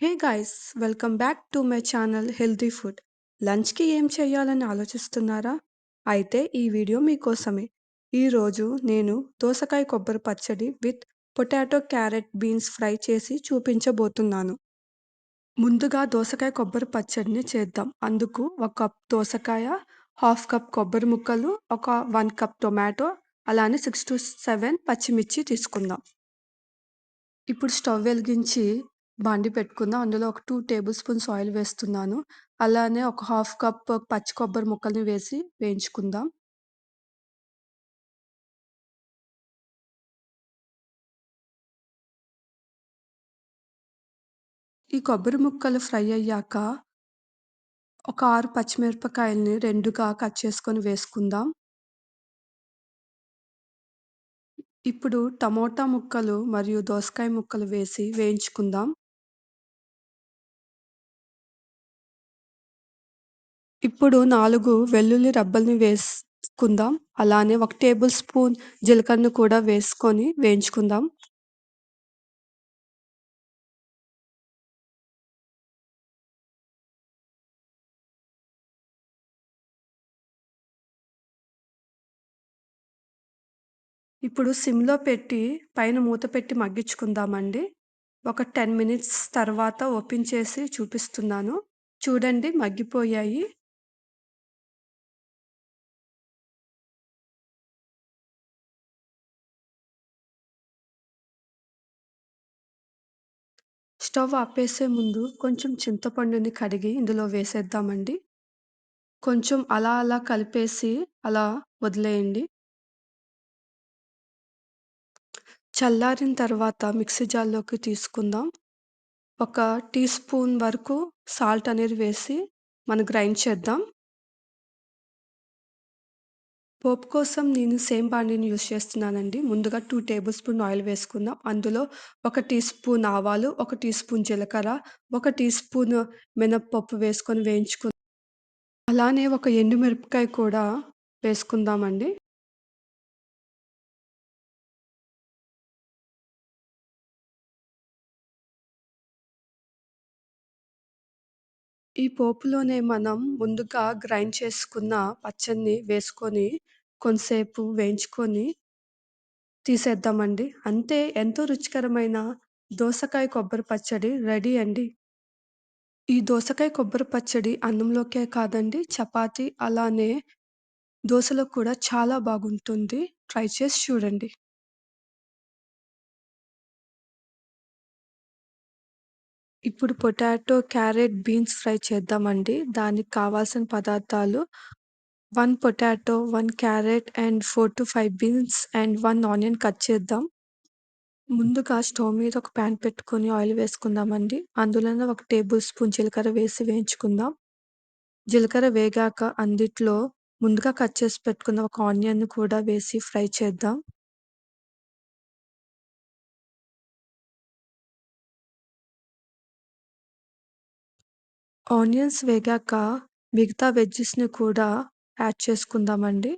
Hey guys, welcome back to my channel healthy food. లంచ్కి ఏం చేయాలని ఆలోచిస్తున్నారా? అయితే ఈ వీడియో మీకోసమే. ఈరోజు నేను దోసకాయ కొబ్బరి పచ్చడి with potato carrot beans fry చేసి చూపించబోతున్నాను. ముందుగా దోసకాయ కొబ్బరి పచ్చడిని చేద్దాం. అందుకు ఒక కప్ దోసకాయ, హాఫ్ కప్ కొబ్బరి ముక్కలు, ఒక 1 కప్ టొమాటో, అలానే 6-7 పచ్చిమిర్చి తీసుకుందాం. ఇప్పుడు స్టవ్ వెలిగించి బాండి పెట్టుకుందాం. అందులో ఒక 2 టేబుల్ స్పూన్స్ ఆయిల్ వేస్తున్నాను. అలానే ఒక హాఫ్ కప్ పచ్చి కొబ్బరి ముక్కల్ని వేసి వేయించుకుందాం. ఈ కొబ్బరి ముక్కలు ఫ్రై అయ్యాక ఒక 6 పచ్చిమిరపకాయల్ని 2గా కట్ చేసుకొని వేసుకుందాం. ఇప్పుడు టమోటా ముక్కలు మరియు దోసకాయ ముక్కలు వేసి వేయించుకుందాం. ఇప్పుడు 4 వెల్లుల్లి రబ్బల్ని వేసుకుందాం. అలానే 1 టేబుల్ స్పూన్ జీలకర్రను కూడా వేసుకొని వేయించుకుందాం. ఇప్పుడు సిమ్‌లో పెట్టి పైన మూత పెట్టి మగ్గించుకుందామండి. ఒక 10 మినిట్స్ తర్వాత ఓపెన్ చేసి చూపిస్తున్నాను. చూడండి, మగ్గిపోయాయి. స్టవ్ ఆపేసే ముందు కొంచెం చింతపండుని కడిగి ఇందులో వేసేద్దామండి. కొంచెం అలా అలా కలిపేసి అలా వదిలేయండి. చల్లారిన తర్వాత మిక్సీ జార్‌లోకి తీసుకుందాం. ఒక టీ స్పూన్ వరకు సాల్ట్ అనేది వేసి మనం గ్రైండ్ చేద్దాం. పోపు కోసం నేను సేమ్ బాండీని యూజ్ చేస్తున్నానండి. ముందుగా 2 టేబుల్ స్పూన్ ఆయిల్ వేసుకుందాం. అందులో ఒక టీ స్పూన్ ఆవాలు, ఒక టీ స్పూన్ జీలకర్ర, ఒక టీ స్పూన్ మినపప్పు వేసుకొని అలానే ఒక ఎండుమిరపకాయ కూడా వేసుకుందామండి. ఈ పోపులోనే మనం ముందుగా గ్రైండ్ చేసుకున్న పచ్చడిని వేసుకొని కొంసేపు వేయించుకొని తీసేద్దామండి. అంతే, ఎంతో రుచికరమైన దోసకాయ కొబ్బరి పచ్చడి రెడీ అండి. ఈ దోసకాయ కొబ్బరి పచ్చడి అన్నంలోకే కాదండి, చపాతీ అలానే దోసలో కూడా చాలా బాగుంటుంది. ట్రై చేసి చూడండి. ఇప్పుడు పొటాటో, క్యారెట్, బీన్స్ ఫ్రై చేద్దామండి. దానికి కావాల్సిన పదార్థాలు 1 potato, 1 carrot and 4-5 beans and 1 onion cut చేద్దాం. ముందుగా స్టవ్ మీద ఒక పాన్ పెట్టుకొని ఆయిల్ వేసుకుందామండి. అందులోనే ఒక టేబుల్ స్పూన్ జీలకర్ర వేసి వేయించుకుందాం. జీలకర్ర వేగాక అందిట్లో ముందుగా కట్ చేసి పెట్టుకున్న ఒక ఆనియన్‌ని కూడా వేసి ఫ్రై చేద్దాం. ఆనియన్స్ వేగాక మిగతా వెజ్జెస్‌ని కూడా యాడ్ చేసుకుందామండి.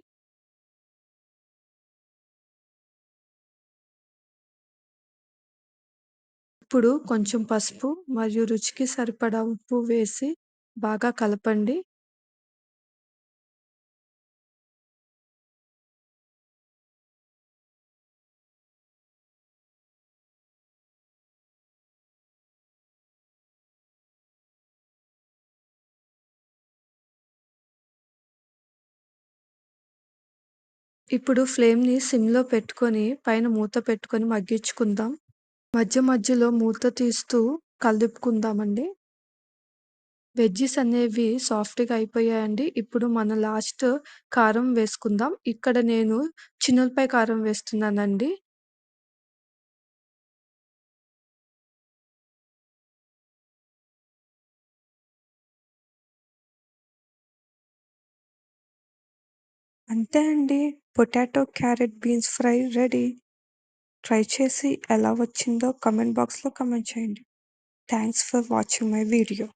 ఇప్పుడు కొంచెం పసుపు మరియు రుచికి సరిపడా ఉప్పు వేసి బాగా కలపండి. ఇప్పుడు ఫ్లేమ్‌ని సిమ్‌లో పెట్టుకొని పైన మూత పెట్టుకొని మగ్గించుకుందాం. మధ్య మధ్యలో మూత తీస్తూ కలుపుకుందామండి. వెజ్జీస్ అనేవి సాఫ్ట్‌గా అయిపోయాయండి. ఇప్పుడు మన లాస్ట్ కారం వేసుకుందాం. ఇక్కడ నేను చిన్నుల్లిపాయ కారం వేస్తున్నానండి. అంతే అండి. Potato, carrot, beans fry ready. Try చేసి ఎలా వచ్చిందో కామెంట్ బాక్స్‌లో కామెంట్ చేయండి. Thanks for watching my video.